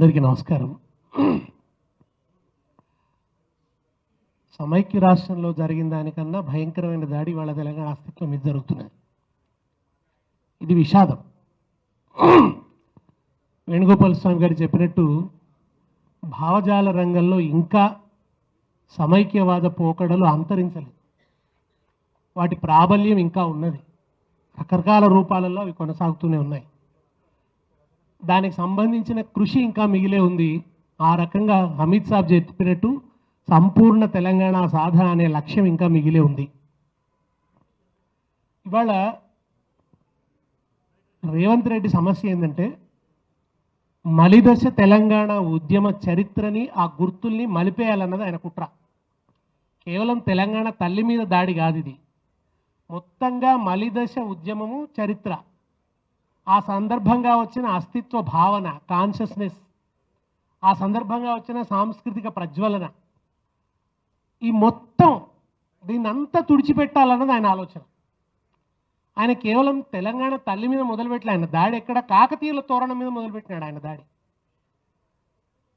అందరికీ నమస్కారం. సమైక్య రాష్ట్రంలో జరిగిన దానికన్నా భయంకరమైన దాడి వాళ్ళ తెలంగాణ అస్తిత్వం మీద జరుగుతున్నది. ఇది విషాదం. వేణుగోపాల్ స్వామి గారు చెప్పినట్టు భావజాల రంగంలో ఇంకా సమైక్యవాద పోకడలు అంతరించలేదు. వాటి ప్రాబల్యం ఇంకా ఉన్నది. రకరకాల రూపాలలో అవి కొనసాగుతూనే ఉన్నాయి. దానికి సంబంధించిన కృషి ఇంకా మిగిలే ఉంది. ఆ రకంగా అమిత్ షా చెప్పినట్టు సంపూర్ణ తెలంగాణ సాధన అనే లక్ష్యం ఇంకా మిగిలే ఉంది. ఇవాళ రేవంత్ రెడ్డి సమస్య ఏంటంటే మలిదశ తెలంగాణ ఉద్యమ చరిత్రని ఆ గుర్తుల్ని మలిపేయాలన్నది ఆయన కుట్ర. కేవలం తెలంగాణ తల్లి మీద దాడి కాదు ఇది. మొత్తంగా మలిదశ ఉద్యమము చరిత్ర, ఆ సందర్భంగా వచ్చిన అస్తిత్వ భావన, కాన్షియస్నెస్, ఆ సందర్భంగా వచ్చిన సాంస్కృతిక ప్రజ్వలన, ఈ మొత్తం దీన్నంతా తుడిచిపెట్టాలన్నది ఆయన ఆలోచన. ఆయన కేవలం తెలంగాణ తల్లి మీద మొదలుపెట్టలే. ఆయన దాడి ఎక్కడ కాకతీయుల తోరణం మీద మొదలుపెట్టినాడు. ఆయన దాడి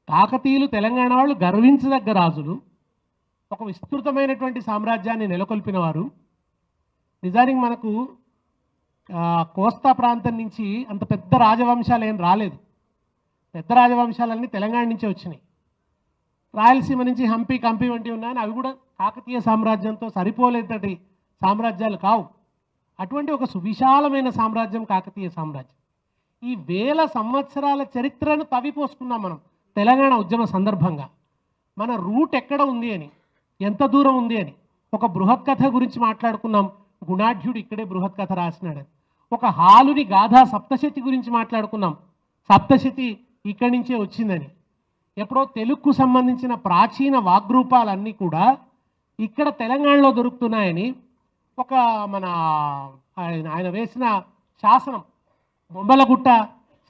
కాకతీయులు తెలంగాణ వాళ్ళు గర్వించదగ్గ రాజులు, ఒక విస్తృతమైనటువంటి సామ్రాజ్యాన్ని నెలకొల్పిన వారు. నిజానికి మనకు కోస్తా ప్రాంతం నుంచి అంత పెద్ద రాజవంశాలు ఏం రాలేదు. పెద్ద రాజవంశాలన్నీ తెలంగాణ నుంచే వచ్చినాయి. రాయలసీమ నుంచి హంపి, కంపి వంటివి ఉన్నాయని అవి కూడా కాకతీయ సామ్రాజ్యంతో సరిపోలేటటువంటి సామ్రాజ్యాలు కావు. అటువంటి ఒక సువిశాలమైన సామ్రాజ్యం కాకతీయ సామ్రాజ్యం. ఈ వేల సంవత్సరాల చరిత్రను తవ్విపోసుకున్నాం మనం తెలంగాణ ఉద్యమ సందర్భంగా. మన రూట్ ఎక్కడ ఉంది అని, ఎంత దూరం ఉంది అని. ఒక బృహత్ కథ గురించి మాట్లాడుకున్నాం. గుణాఢ్యుడు ఇక్కడే బృహత్ కథ రాసినాడని. ఒక హాలుని గాథా సప్తశతి గురించి మాట్లాడుకున్నాం. సప్తశతి ఇక్కడి నుంచే వచ్చిందని. ఎప్పుడో తెలుగుకు సంబంధించిన ప్రాచీన వాగ్రూపాలన్నీ కూడా ఇక్కడ తెలంగాణలో దొరుకుతున్నాయని ఒక మన ఆయన వేసిన శాసనం, బొమ్మలగుట్ట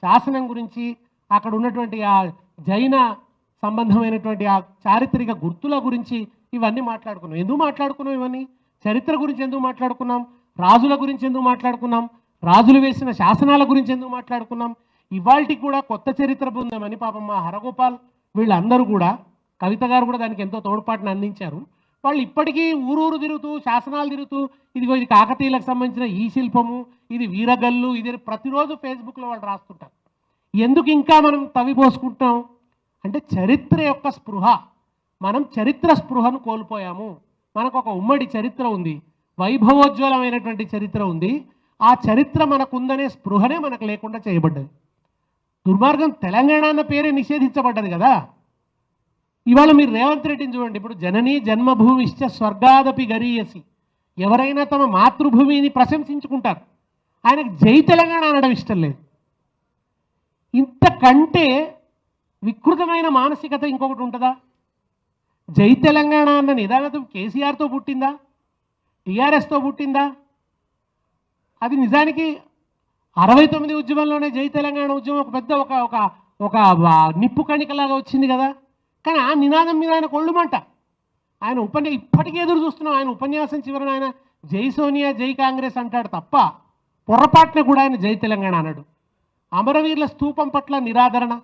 శాసనం గురించి, అక్కడ ఉన్నటువంటి ఆ జైన సంబంధమైనటువంటి ఆ చారిత్రక గుర్తుల గురించి ఇవన్నీ మాట్లాడుకున్నాం. ఎందుకు మాట్లాడుకున్నాం? ఇవన్నీ చరిత్ర గురించి ఎందుకు మాట్లాడుకున్నాం? రాజుల గురించి ఎందుకు మాట్లాడుకున్నాం? రాజులు వేసిన శాసనాల గురించి ఎందుకు మాట్లాడుకున్నాం? ఇవాళకి కూడా కొత్త చరిత్ర బృందమని పాపం మా హరగోపాల్ వీళ్ళందరూ కూడా, కవిత గారు కూడా దానికి ఎంతో తోడ్పాటును అందించారు. వాళ్ళు ఇప్పటికీ ఊరూరు తిరుగుతూ, శాసనాలు తిరుగుతూ, ఇదిగో ఇది కాకతీయులకు సంబంధించిన ఈ శిల్పము, ఇది వీరగల్లు, ఇది ప్రతిరోజు ఫేస్బుక్లో వాళ్ళు రాస్తుంటారు. ఎందుకు ఇంకా మనం తవ్విపోసుకుంటాం అంటే చరిత్ర యొక్క స్పృహ. మనం చరిత్ర స్పృహను కోల్పోయాము. మనకు ఒక ఉమ్మడి చరిత్ర ఉంది, వైభవోజ్వలమైనటువంటి చరిత్ర ఉంది. ఆ చరిత్ర మనకుందనే స్పృహనే మనకు లేకుండా చేయబడ్డది. దుర్మార్గం తెలంగాణ అన్న పేరే నిషేధించబడ్డది కదా. ఇవాళ మీరు రేవంత్ రెడ్డిని చూడండి. ఇప్పుడు జననీ జన్మభూమిశ్చ స్వర్గాదపి గరీయసి, ఎవరైనా తమ మాతృభూమిని ప్రశంసించుకుంటారు. ఆయనకు జై తెలంగాణ అనడం ఇష్టం లేదు. ఇంతకంటే వికృతమైన మానసికత ఇంకొకటి ఉంటుందా? జై తెలంగాణ అన్న నిదానత కేసీఆర్తో పుట్టిందా? టీఆర్ఎస్తో పుట్టిందా? అది నిజానికి 69 ఉద్యమంలోనే జై తెలంగాణ ఉద్యమం ఒక పెద్ద ఒక నిప్పు కణికలాగా వచ్చింది కదా. కానీ ఆ నినాదం మీద ఆయన కొళ్ళుమంట. ఆయన ఇప్పటికీ ఎదురు చూస్తున్నాం. ఆయన ఉపన్యాసం చివరన ఆయన జై సోనియా, జై కాంగ్రెస్ అంటాడు తప్ప పొరపాటున కూడా ఆయన జై తెలంగాణ అన్నాడు. అమరవీరుల స్తూపం పట్ల నిరాదరణ.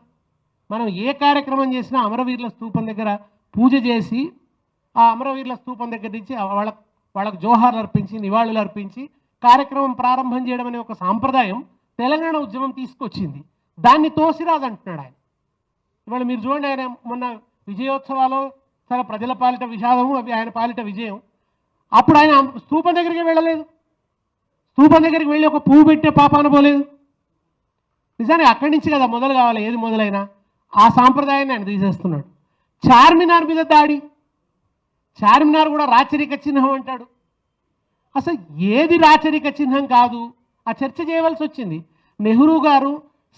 మనం ఏ కార్యక్రమం చేసినా అమరవీరుల స్తూపం దగ్గర పూజ చేసి, ఆ అమరవీరుల స్తూపం దగ్గర నుంచి వాళ్ళకు జోహార్లు అర్పించి, నివాళులు అర్పించి కార్యక్రమం ప్రారంభం చేయడం అనే ఒక సాంప్రదాయం తెలంగాణ ఉద్యమం తీసుకొచ్చింది. దాన్ని తోసిరాదు అంటున్నాడు ఆయన. ఇవాళ మీరు చూడండి, ఆయన మొన్న విజయోత్సవాలు చాలా ప్రజల పాలిట విషాదము, అవి ఆయన పాలిట విజయం. అప్పుడు ఆయన స్తూపం దగ్గరికి వెళ్ళలేదు. స్తూపం దగ్గరికి వెళ్ళి ఒక పువ్వు పెట్టే పాపాన పోలేదు. నిజానికి అక్కడి నుంచి కదా మొదలు కావాలి, ఏది మొదలైనా. ఆ సాంప్రదాయాన్ని ఆయన తీసేస్తున్నాడు. చార్మినార్ మీద దాడి. చార్మినార్ కూడా రాచరిక చిహ్నం అంటాడు. అసలు ఏది రాచరిక చిహ్నం కాదు? ఆ చర్చ చేయవలసి వచ్చింది. నెహ్రూ గారు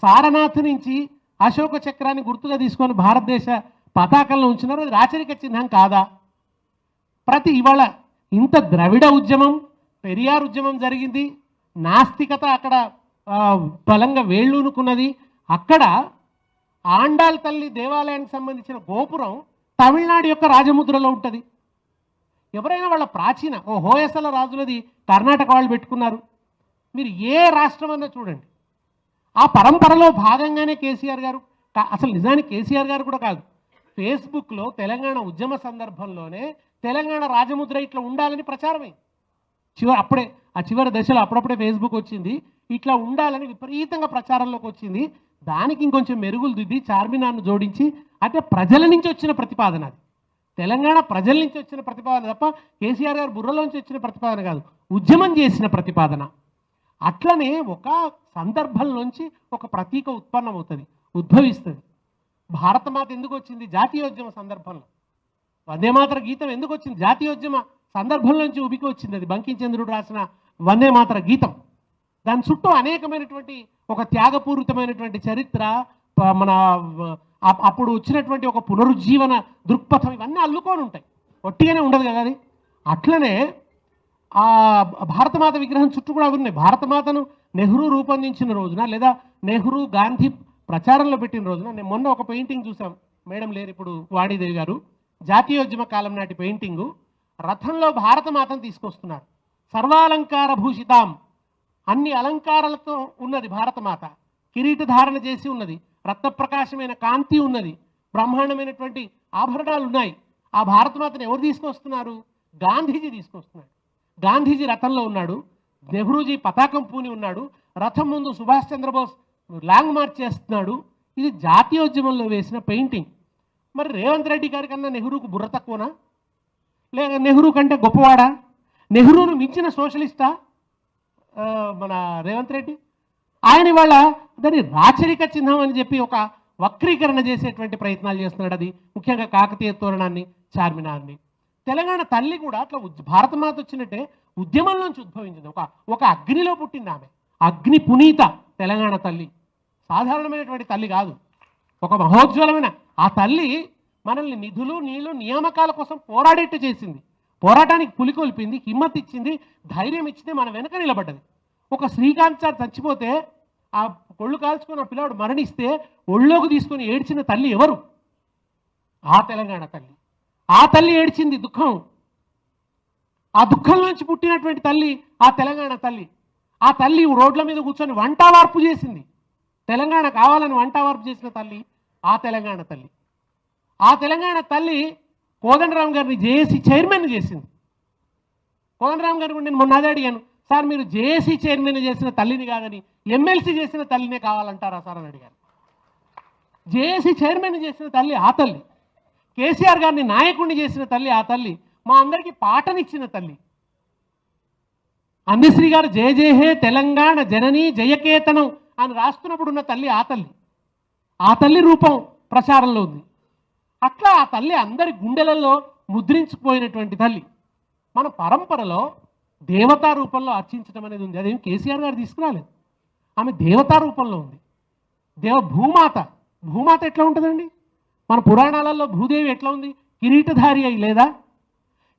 సారనాథ్ నుంచి అశోక చక్రాన్ని గుర్తుగా తీసుకొని భారతదేశ పతాకంలో ఉంచినారు. అది రాచరిక చిహ్నం కాదా? ఇవాళ ఇంత ద్రవిడ ఉద్యమం, పెరియార్ ఉద్యమం జరిగింది. నాస్తికత అక్కడ బలంగా వేళ్ళూనుకున్నది. అక్కడ ఆండాల్ తల్లి దేవాలయానికి సంబంధించిన గోపురం తమిళనాడు యొక్క రాజముద్రలో ఉంటుంది. ఎవరైనా వాళ్ళ ప్రాచీన హోయసల రాజులది కర్ణాటక వాళ్ళు పెట్టుకున్నారు. మీరు ఏ రాష్ట్రం అన్నా చూడండి, ఆ పరంపరలో భాగంగానే కేసీఆర్ గారు అసలు నిజానికి కేసీఆర్ గారు కూడా కాదు, ఫేస్బుక్లో తెలంగాణ ఉద్యమ సందర్భంలోనే తెలంగాణ రాజముద్ర ఇట్లా ఉండాలని ప్రచారమే అప్పుడే ఆ చివరి దశలో అప్పుడప్పుడే ఫేస్బుక్ వచ్చింది, ఇట్లా ఉండాలని విపరీతంగా ప్రచారంలోకి వచ్చింది. దానికి ఇంకొంచెం మెరుగులు దిద్ది చార్మినార్ను జోడించి, అంటే ప్రజల నుంచి వచ్చిన ప్రతిపాదన, అది తెలంగాణ ప్రజల నుంచి వచ్చిన ప్రతిపాదన తప్ప కేసీఆర్ గారు బుర్రలోంచి వచ్చిన ప్రతిపాదన కాదు, ఉద్యమం చేసిన ప్రతిపాదన. అట్లనే ఒక సందర్భంలోంచి ఒక ప్రతీక ఉత్పన్నమవుతుంది, ఉద్భవిస్తుంది. భారతమాత ఎందుకు వచ్చింది? జాతీయోద్యమ సందర్భంలో. వందేమాతర గీతం ఎందుకు వచ్చింది? జాతీయోద్యమ సందర్భంలోంచి ఉబికి వచ్చింది. అది బంకించంద్రుడు రాసిన వందేమాతర గీతం. దాని చుట్టూ అనేకమైనటువంటి ఒక త్యాగపూరితమైనటువంటి చరిత్ర, మన అప్పుడు వచ్చినటువంటి ఒక పునరుజ్జీవన దృక్పథం, ఇవన్నీ అల్లుకొని ఉంటాయి, ఒట్టిగానే ఉండదు కదా అది. అట్లనే ఆ భారతమాత విగ్రహం చుట్టూ కూడా ఉన్నాయి. భారతమాతను నెహ్రూ రూపొందించిన రోజున, లేదా నెహ్రూ గాంధీ ప్రచారంలో పెట్టిన రోజున, నేను మొన్న ఒక పెయింటింగ్ చూసాం, మేడం లేరు ఇప్పుడు, వాణీదేవి గారు, జాతీయోద్యమ కాలం నాటి పెయింటింగు. రథంలో భారతమాతను తీసుకొస్తున్నారు, సర్వాలంకార భూషితాం, అన్ని అలంకారాలతో ఉన్నది భారతమాత, కిరీట ధారణ చేసి ఉన్నది, రత్నప్రకాశమైన కాంతి ఉన్నది, బ్రహ్మాండమైనటువంటి ఆభరణాలు ఉన్నాయి. ఆ భారతమాతను ఎవరు తీసుకొస్తున్నారు? గాంధీజీ తీసుకొస్తున్నాడు. గాంధీజీ రథంలో ఉన్నాడు, నెహ్రూజీ పతాకం పూని ఉన్నాడు, రథం ముందు సుభాష్ చంద్రబోస్ లాంగ్ మార్చ్ చేస్తున్నాడు. ఇది జాతీయోద్యమంలో వేసిన పెయింటింగ్. మరి రేవంత్ రెడ్డి గారి కన్నా నెహ్రూకు బుర్ర తక్కువనా? లేక నెహ్రూ కంటే గొప్పవాడా? నెహ్రూను మించిన సోషలిస్టా మన రేవంత్ రెడ్డి? ఆయన ఇవాళ దాన్ని రాచరిక చిహ్నం అని చెప్పి ఒక వక్రీకరణ చేసేటువంటి ప్రయత్నాలు చేస్తున్నాడు. అది ముఖ్యంగా కాకతీయ తోరణాన్ని, చార్మినార్ని. తెలంగాణ తల్లి కూడా అట్లా భారతమాత వచ్చినట్టే ఉద్యమంలోంచి ఉద్భవించింది, ఒక అగ్నిలో పుట్టింది ఆమె, అగ్ని పునీత తెలంగాణ తల్లి. సాధారణమైనటువంటి తల్లి కాదు, ఒక మహోజ్వలమైన ఆ తల్లి మనల్ని నిధులు, నీళ్లు, నియామకాల కోసం పోరాడేట్టు చేసింది, పోరాటానికి పులికొల్పింది, హిమ్మత్ ఇచ్చింది, ధైర్యం ఇచ్చింది, మన వెనక నిలబడ్డది. ఒక శ్రీకాంత్ సార్ చచ్చిపోతే, ఆ కొళ్ళు కాల్చుకుని ఆ పిల్లాడు మరణిస్తే ఒళ్ళోకి తీసుకొని ఏడ్చిన తల్లి ఎవరు? ఆ తెలంగాణ తల్లి. ఆ తల్లి ఏడ్చింది దుఃఖం, ఆ దుఃఖంలోంచి పుట్టినటువంటి తల్లి ఆ తెలంగాణ తల్లి. ఆ తల్లి రోడ్ల మీద కూర్చొని వంటవార్పు చేసింది, తెలంగాణ కావాలని వంటవార్పు చేసిన తల్లి ఆ తెలంగాణ తల్లి. ఆ తెలంగాణ తల్లి కోదండరాం గారిని జేఏసీ చైర్మన్ చేసింది. కోదండరాం గారిని నేను మొన్న అదే అడిగాను, సార్ మీరు జేఏసీ చైర్మన్ చేసిన తల్లిని కాదని ఎమ్మెల్సీ చేసిన తల్లినే కావాలంటారా సార్ అని అడిగారు. జేఏసీ చైర్మన్ చేసిన తల్లి ఆ తల్లి, కేసీఆర్ గారిని నాయకుడిని చేసిన తల్లి ఆ తల్లి, మా అందరికీ పాటనిచ్చిన తల్లి. అందశ్రీ గారు జయ జయ హే తెలంగాణ జననీ జయకేతనం అని రాస్తున్నప్పుడు ఉన్న తల్లి ఆ తల్లి. ఆ తల్లి రూపం ప్రచారంలో ఉంది. అట్లా ఆ తల్లి అందరి గుండెలలో ముద్రించుకుపోయినటువంటి తల్లి. మన పరంపరలో దేవతా రూపంలో అర్చించడం అనేది ఉంది, అదేం కేసీఆర్ గారు తీసుకురాలేదు, ఆమె దేవతా రూపంలో ఉంది. భూమాత, భూమాత ఎట్లా ఉంటుందండి? మన పురాణాలలో భూదేవి ఎట్లా ఉంది? కిరీటధారి అయి లేదా?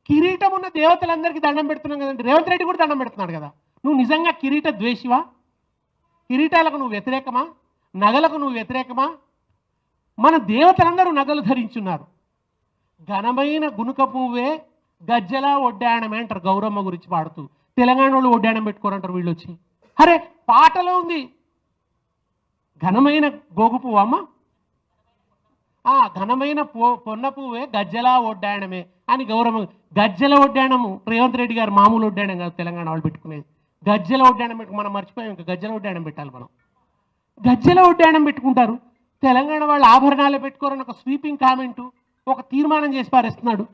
కిరీటం ఉన్న దేవతలందరికీ దండం పెడుతున్నాం కదండి. రేవంత్ రెడ్డి కూడా దండం పెడుతున్నాడు కదా. నువ్వు నిజంగా కిరీట ద్వేషివా? కిరీటాలకు నువ్వు వ్యతిరేకమా? నగలకు నువ్వు వ్యతిరేకమా? మన దేవతలందరూ నగలు ధరించున్నారు. ఘనమైన గునుక పువ్వే గజ్జలా ఒడ్డాణమే అంటారు గౌరమ్మ గురించి పాడుతూ. తెలంగాణ వాళ్ళు ఒడ్డాణం పెట్టుకోరంటారు వీళ్ళు వచ్చి. అరే పాటలో ఉంది ఘనమైన గోగు పువ్వు అమ్మ, ఘనమైన పొన్న పువ్వే గజ్జలా ఒడ్డాణమే అని గౌరమ్మ. గజ్జల ఒడ్డాణము రేవంత్ రెడ్డి గారు మామూలు ఒడ్డాణం కాదు, తెలంగాణ వాళ్ళు పెట్టుకునేది గజ్జల ఒడ్డాణం పెట్టు. మనం మర్చిపోయాం, ఇంకా గజ్జల ఒడ్డాణం పెట్టాలి మనం. గజ్జల ఒడ్డాణం పెట్టుకుంటారు, తెలంగాణ వాళ్ళు ఆభరణాలే పెట్టుకోరని ఒక స్వీపింగ్ కామెంటు, ఒక తీర్మానం చేసి పారేస్తున్నాడు.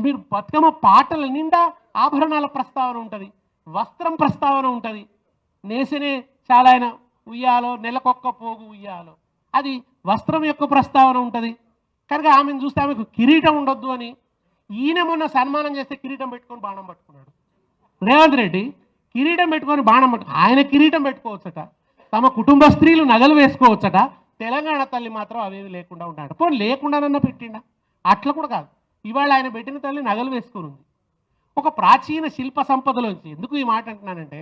మీరు బతుకమ్మ పాటల నిండా ఆభరణాల ప్రస్తావన ఉంటుంది, వస్త్రం ప్రస్తావన ఉంటుంది. నేసనే చాలా ఆయన ఉయ్యాలో, నెలకొక్క పోగు ఉయ్యాలో, అది వస్త్రం యొక్క ప్రస్తావన ఉంటుంది. కనుక ఆమెను చూస్తే ఆమెకు కిరీటం ఉండొద్దు అని ఈయన మొన్న సన్మానం చేస్తే కిరీటం పెట్టుకొని బాణం పట్టుకున్నాడు. రేవంత్ రెడ్డి కిరీటం పెట్టుకొని బాణం ఆయన కిరీటం పెట్టుకోవచ్చట, తమ కుటుంబ స్త్రీలు నగలు వేసుకోవచ్చట, తెలంగాణ తల్లి మాత్రం అవేవి లేకుండా ఉన్నాడు. పోనీ లేకుండానన్నా పెట్టిండా? అట్లా కూడా కాదు. ఇవాళ ఆయన పెట్టిన తల్లి నగలు వేసుకొని ఉంది. ఒక ప్రాచీన శిల్ప సంపదలోంచి ఎందుకు ఈ మాట అంటున్నానంటే,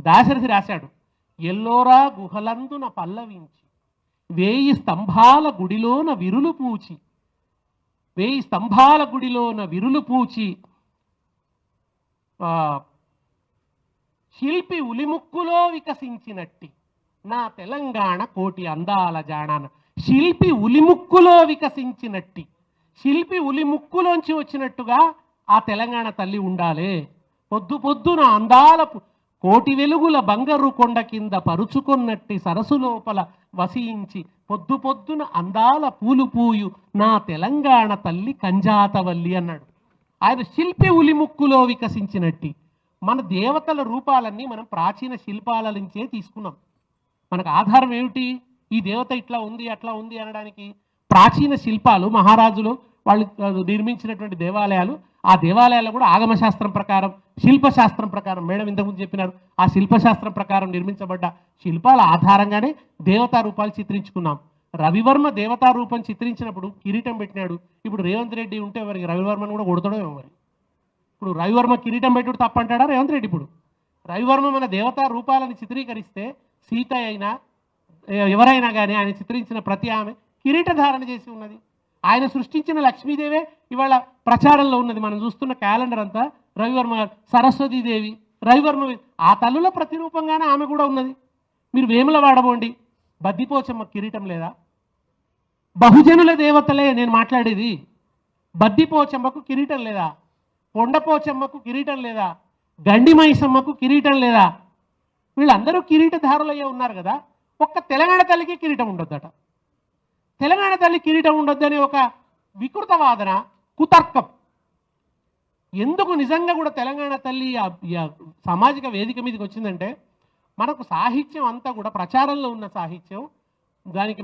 దాశరథి రాశాడు, ఎల్లోరా గుహలందున పల్లవించి 1000 స్తంభాల గుడిలోన విరులు పూచి, 1000 స్తంభాల గుడిలోన విరులు పూచి శిల్పి ఉలిముక్కులో వికసించినట్టి నా తెలంగాణ కోటి అందాల జాడాన. శిల్పి ఉలిముక్కులో వికసించినట్టి, శిల్పి ఉలిముక్కులోంచి వచ్చినట్టుగా ఆ తెలంగాణ తల్లి ఉండాలి. పొద్దు పొద్దున అందాల కోటి వెలుగుల బంగారు కొండ కింద పరుచుకున్నట్టి సరస్సు లోపల వసించి పొద్దు పొద్దున అందాల పూలు పూయు నా తెలంగాణ తల్లి కంజాతవల్లి అన్నాడు. ఆయన శిల్పి ఉలిముక్కులో వికసించినట్టి. మన దేవతల రూపాలన్నీ మనం ప్రాచీన శిల్పాల నుంచే తీసుకున్నాం. మనకు ఆధారం ఏమిటి? ఈ దేవత ఇట్లా ఉంది అట్లా ఉంది అనడానికి ప్రాచీన శిల్పాలు, మహారాజులు వాళ్ళు నిర్మించినటువంటి దేవాలయాలు. ఆ దేవాలయాలు కూడా ఆగమశాస్త్రం ప్రకారం, శిల్పశాస్త్రం ప్రకారం, మేడం ఇంతకుముందు చెప్పినారు, ఆ శిల్పశాస్త్రం ప్రకారం నిర్మించబడ్డ శిల్పాల ఆధారంగానే దేవతా రూపాలు చిత్రించుకున్నాం. రవివర్మ దేవతా రూపం చిత్రించినప్పుడు కిరీటం పెట్టినాడు. ఇప్పుడు రేవంత్ రెడ్డి ఉంటే వారికి రవివర్మను కూడా కొడతాడో ఏమో మరి. ఇప్పుడు రవివర్మ కిరీటం పెట్టుడు తప్పంటాడా రేవంత్ రెడ్డి? ఇప్పుడు రవివర్మ మన దేవతా రూపాలను చిత్రీకరిస్తే సీత అయినా ఎవరైనా కానీ ఆయన చిత్రించిన ప్రతి ఆమె కిరీట ధారణ చేసి ఉన్నది. ఆయన సృష్టించిన లక్ష్మీదేవే ఇవాళ ప్రచారంలో ఉన్నది. మనం చూస్తున్న క్యాలెండర్ అంతా రవివర్మ, సరస్వతీదేవి, రవివర్మ, ఆ తల్లుల ప్రతిరూపంగానే ఆమె కూడా ఉన్నది. మీరు వేముల వాడబోండి, బద్దిపోచమ్మ కిరీటం లేదా? బహుజనుల దేవతలే నేను మాట్లాడేది. బద్దిపోచమ్మకు కిరీటం లేదా? కొండపోచమ్మకు కిరీటం లేదా? గండి మైసమ్మకు కిరీటం లేదా? వీళ్ళందరూ కిరీటధారులయ్యే ఉన్నారు కదా. ఒక్క తెలంగాణ తల్లికి కిరీటం ఉండొద్దట. తెలంగాణ తల్లి కిరీటం ఉండొద్దని ఒక వికృత వాదన, కుతర్కం. ఎందుకు నిజంగా కూడా తెలంగాణ తల్లి సామాజిక వేదిక మీదకి వచ్చిందంటే, మనకు సాహిత్యం అంతా కూడా ప్రచారంలో ఉన్న సాహిత్యం, దానికి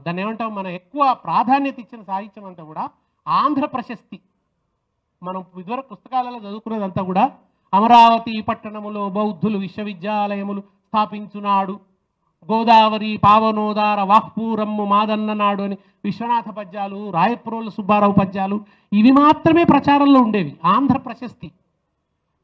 దాన్ని ఏమంటాం, మన ఎక్కువ ప్రాధాన్యత ఇచ్చిన సాహిత్యం అంతా కూడా ఆంధ్ర ప్రశస్తి. మనం ఇదివరకు పుస్తకాలలో చదువుకున్నదంతా కూడా అమరావతి పట్టణములో బౌద్ధులు విశ్వవిద్యాలయములు స్థాపించునాడు, గోదావరి పావనోదార వాక్పూరమ్ము మాదన్ననాడు అని విశ్వనాథ పద్యాలు, రాయప్రోలు సుబ్బారావు పద్యాలు, ఇవి మాత్రమే ప్రచారంలో ఉండేవి. ఆంధ్ర ప్రశస్తి.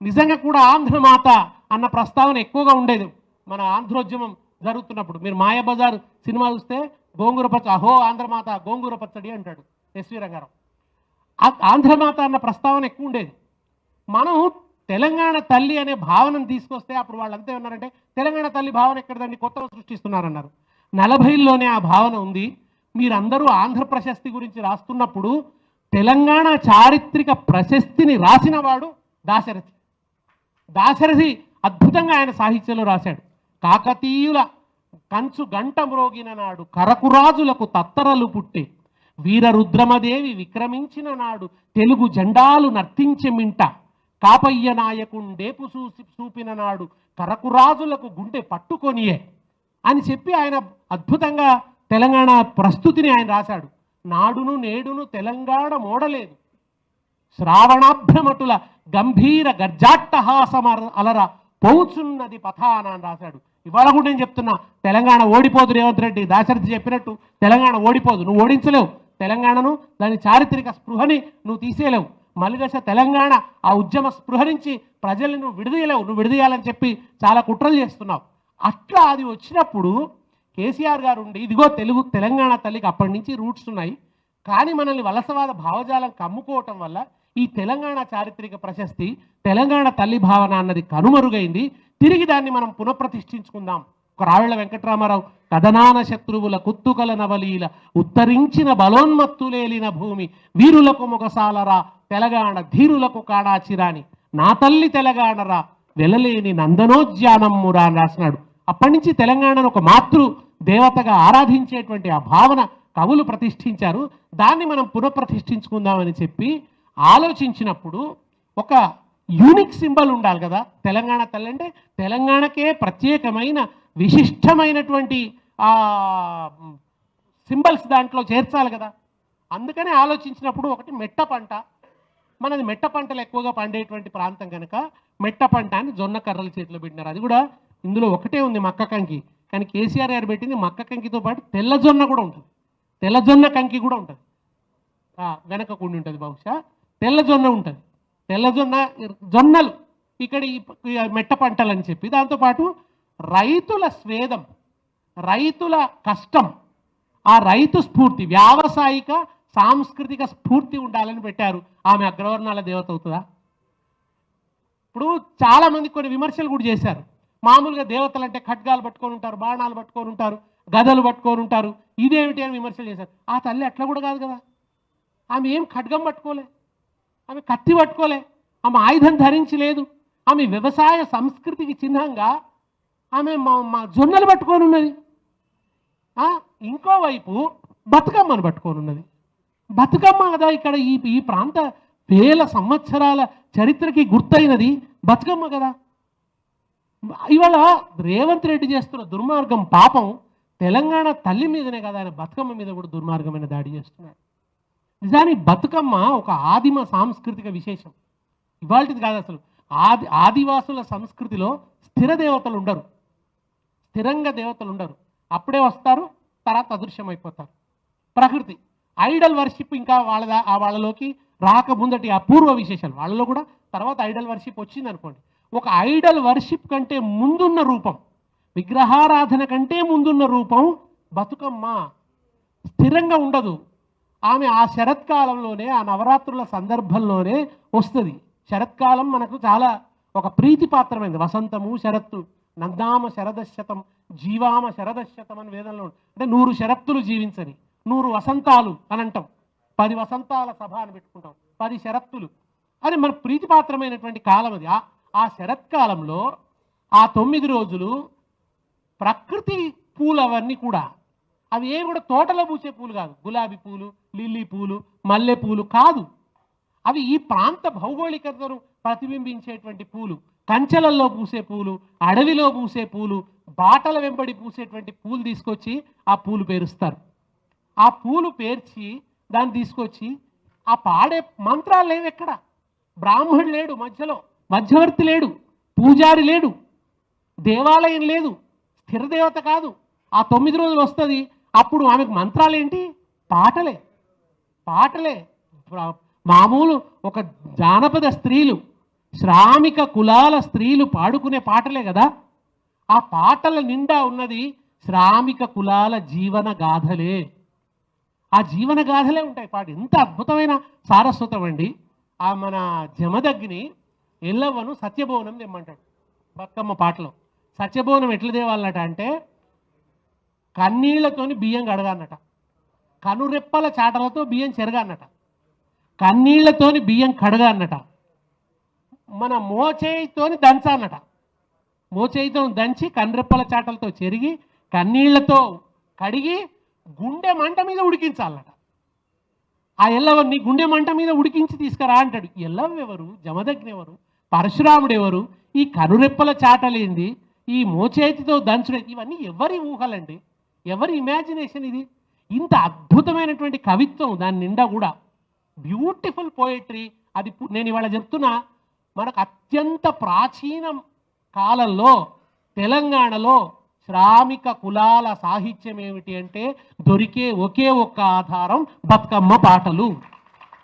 నిజంగా కూడా ఆంధ్రమాత అన్న ప్రస్తావన ఎక్కువగా ఉండేది మన ఆంధ్రోద్యమం జరుగుతున్నప్పుడు. మీరు మాయాబజార్ సినిమా చూస్తే గోంగూర పచ్చడి, అహో ఆంధ్రమాత గోంగూర పచ్చడి అంటాడు ఎస్వి రంగారావు. ఆంధ్రమాత అన్న ప్రస్తావన ఎక్కువ ఉండేది. మనం తెలంగాణ తల్లి అనే భావనను తీసుకొస్తే అప్పుడు వాళ్ళంతా ఉన్నారంటే తెలంగాణ తల్లి భావన ఎక్కడదండి, కొత్తగా సృష్టిస్తున్నారన్నారు. 40లోనే ఆ భావన ఉంది. మీరందరూ ఆంధ్ర ప్రశస్తి గురించి రాస్తున్నప్పుడు తెలంగాణ చారిత్రక ప్రశస్తిని రాసిన వాడు దాశరథి. దాశరథి అద్భుతంగా ఆయన సాహిత్యంలో రాశాడు. కాకతీయుల కంచు గంట మ్రోగిన నాడు కరకురాజులకు తత్తరలు పుట్టే, వీరరుద్రమదేవి విక్రమించిన నాడు తెలుగు జెండాలు నర్తించె మింట, కాపయ్య నాయకుండేపు చూపిన నాడు కరకురాజులకు గుండె పట్టుకొనియే అని చెప్పి ఆయన అద్భుతంగా తెలంగాణ ప్రస్తుతిని ఆయన రాశాడు. నాడును నేడును తెలంగాణ మోడలేదు, శ్రావణాభ్రమటుల గంభీర గర్జాట్టహాసమ అలర పోచున్నది పథాన అని రాశాడు. ఇవాళ కూడా నేను చెప్తున్నా, తెలంగాణ ఓడిపోదు. రేవంత్ రెడ్డి దాశరథి చెప్పినట్టు తెలంగాణ ఓడిపోదు. నువ్వు ఓడించలేవు తెలంగాణను, దాని చారిత్రక స్పృహని నువ్వు తీసేయలేవు. మలిదశ తెలంగాణ ఆ ఉద్యమ స్పృహ నుంచి ప్రజల్ని నువ్వు విడదీయలేవు. నువ్వు విడదీయాలని చెప్పి చాలా కుట్రలు చేస్తున్నావు. అట్లా అది వచ్చినప్పుడు కేసీఆర్ గారు ఉండి, ఇదిగో తెలంగాణ తల్లికి అప్పటి నుంచి రూట్స్ ఉన్నాయి, కానీ మనల్ని వలసవాద భావజాలం కమ్ముకోవటం వల్ల ఈ తెలంగాణ చారిత్రక ప్రశస్తి, తెలంగాణ తల్లి భావన అన్నది కనుమరుగైంది. తిరిగి దాన్ని మనం పునఃప్రతిష్ఠించుకుందాం. ఒక రావెళ్ల వెంకట్రామారావు, కథనాన శత్రువుల కుత్తుకల నవలీల ఉత్తరించిన బలోన్మత్తులేలిన భూమి వీరులకు మొగసాలరా తెలంగాణ ధీరులకు కాడాచిరాని నా తల్లి తెలంగాణరా వెలలేని నందనోద్యానమ్మురా అని రాసినాడు. అప్పటి నుంచి తెలంగాణను ఒక మాతృ దేవతగా ఆరాధించేటువంటి ఆ భావన కవులు ప్రతిష్ఠించారు. దాన్ని మనం పునఃప్రతిష్ఠించుకుందామని చెప్పి ఆలోచించినప్పుడు ఒక యూనిక్ సింబల్ ఉండాలి కదా. తెలంగాణ తల్లి అంటే తెలంగాణకే ప్రత్యేకమైన విశిష్టమైనటువంటి సింబల్స్ దాంట్లో చేర్చాలి కదా. అందుకనే ఆలోచించినప్పుడు ఒకటి మెట్ట పంట, మనది మెట్ట పంటలు ఎక్కువగా పండేటువంటి ప్రాంతం కనుక మెట్ట పంట అని జొన్న కర్రల చేతిలో పెట్టినారు. అది కూడా ఇందులో ఒకటే ఉంది మక్క కంకి, కానీ కేసీఆర్ గారు పెట్టింది మక్క కంకితో పాటు తెల్లజొన్న కూడా ఉంటుంది, తెల్లజొన్న కంకి కూడా ఉంటుంది, వెనక కుండి ఉంటుంది, బహుశా తెల్లజొన్న ఉంటుంది. తెల్లజొన్న జొన్నలు ఇక్కడ ఈ మెట్ట పంటలు అని చెప్పి, దాంతోపాటు రైతుల స్వేదం, రైతుల కష్టం, ఆ రైతు స్ఫూర్తి, వ్యావసాయిక సాంస్కృతిక స్ఫూర్తి ఉండాలని పెట్టారు. ఆమె అగ్రవర్ణాల దేవత అవుతుందా? ఇప్పుడు చాలామంది కొన్ని విమర్శలు కూడా చేశారు. మామూలుగా దేవతలు అంటే ఖడ్గాలు పట్టుకొని ఉంటారు, బాణాలు పట్టుకొని ఉంటారు, గదలు పట్టుకొని ఉంటారు, ఇదేమిటి అని విమర్శలు చేశారు. ఆ తల్లి అట్లా కూడా కాదు కదా. ఆమె ఏం ఖడ్గం పట్టుకోలే, ఆమె కత్తి పట్టుకోలే, ఆమె ఆయుధం ధరించి లేదు. ఆమె వ్యవసాయ సంస్కృతికి చిహ్నంగా ఆమె మా జొన్నలు పట్టుకొని ఉన్నది. ఇంకోవైపు బతుకమ్మను పట్టుకొని ఉన్నది. బతుకమ్మ కదా ఇక్కడ ఈ ప్రాంత వేల సంవత్సరాల చరిత్రకి గుర్తయినది బతుకమ్మ కదా. ఇవాళ రేవంత్ రెడ్డి చేస్తున్న దుర్మార్గం పాపం తెలంగాణ తల్లి మీదనే కదా, ఆయన బతుకమ్మ మీద కూడా దుర్మార్గమైన దాడి చేస్తున్నాడు. నిజానికి బతుకమ్మ ఒక ఆదిమ సాంస్కృతిక విశేషం, ఇవాళది కాదు అసలు. ఆదివాసుల సంస్కృతిలో స్థిర దేవతలు ఉండరు, స్థిరంగా దేవతలు ఉండరు. అప్పుడే వస్తారు, తర్వాత అదృశ్యమైపోతారు. ప్రకృతి ఐడల్ వర్షిప్ ఇంకా వాళ్ళలోకి రాకముందటి అపూర్వ విశేషాలు వాళ్ళలో కూడా. తర్వాత ఐడల్ వర్షిప్ వచ్చింది అనుకోండి, ఒక ఐడల్ వర్షిప్ కంటే ముందున్న రూపం, విగ్రహారాధన కంటే ముందున్న రూపం బతుకమ్మ. స్థిరంగా ఉండదు. ఆమె ఆ శరత్కాలంలోనే, ఆ నవరాత్రుల సందర్భంలోనే వస్తుంది. శరత్కాలం మనకు చాలా ఒక ప్రీతిపాత్రమైనది. వసంతము శరత్తు, నందామ శరదశతం జీవామ శరదశతం అని వేదంలో అంటే 100 శరత్తులు జీవించని, 100 వసంతాలు అని అంటాం. 10 వసంతాల సభ అని పెట్టుకుంటాం, 10 శరత్తులు అని మన ప్రీతిపాత్రమైనటువంటి కాలం అది. ఆ శరత్కాలంలో ఆ 9 రోజులు ప్రకృతి పూలు అవన్నీ కూడా, అవి ఏవి కూడా తోటలో పూసే పూలు కాదు. గులాబీ పూలు, లిల్లీ పూలు, మల్లె పూలు కాదు. అవి ఈ ప్రాంత భౌగోళికతను ప్రతిబింబించేటువంటి పూలు. కంచెలల్లో పూసే పూలు, అడవిలో పూసే పూలు, బాటల వెంబడి పూసేటువంటి పూలు తీసుకొచ్చి ఆ పూలు పేరుస్తారు. ఆ పూలు పేర్చి దాన్ని తీసుకొచ్చి ఆ పాడే మంత్రాలు లేవు ఎక్కడ. బ్రాహ్మణుడు లేడు మధ్యలో, మధ్యవర్తి లేడు, పూజారి లేడు, దేవాలయం లేదు, స్థిర దేవత కాదు. ఆ 9 రోజులు వస్తుంది. అప్పుడు ఆమెకు మంత్రాలు ఏంటి? పాటలే. పాటలే మామూలు ఒక జానపద స్త్రీలు, శ్రామిక కులాల స్త్రీలు పాడుకునే పాటలే కదా. ఆ పాటల నిండా ఉన్నది శ్రామిక కులాల జీవన గాథలే. ఆ జీవన గాథలే ఉంటాయి పాట. ఎంత అద్భుతమైన సారస్వతం అండి. ఆ మన జమదగ్ని ఎల్లవ్వను సత్యభవనం తెమ్మంటాడు బతుకమ్మ పాటలో. సత్యభవనం ఎట్లా తేవాలట అంటే, కన్నీళ్లతోని బియ్యం కడగానట, కనురెప్పల చాటలతో బియ్యం చెరగానట, కన్నీళ్లతోని బియ్యం కడగానట, మన మోచేయితోని దంచానట, మోచేయితో దంచి కనురెప్పల చాటలతో చెరిగి కన్నీళ్లతో కడిగి గుండె మంట మీద ఉడికించాలట. ఆ ఎల్లవని గుండె మంట మీద ఉడికించి తీసుకురా అంటాడు. ఎల్లవ ఎవరు? జమదగ్ని ఎవరు? పరశురాముడు ఎవరు? ఈ కనురెప్పల చాటలేంది? ఈ మోచేతితో దంచుడే, ఇవన్నీ ఎవరి ఊహలండి, ఎవరి ఇమాజినేషన్ ఇది? ఇంత అద్భుతమైనటువంటి కవిత్వం దాని నిండా కూడా, బ్యూటిఫుల్ పోయిటరీ. అది నేను ఇవాళ చెప్తున్నా, మనకు అత్యంత ప్రాచీన కాలంలో తెలంగాణలో శ్రామిక కులాల సాహిత్యం ఏమిటి అంటే దొరికే ఒకే ఒక్క ఆధారం బతుకమ్మ పాటలు.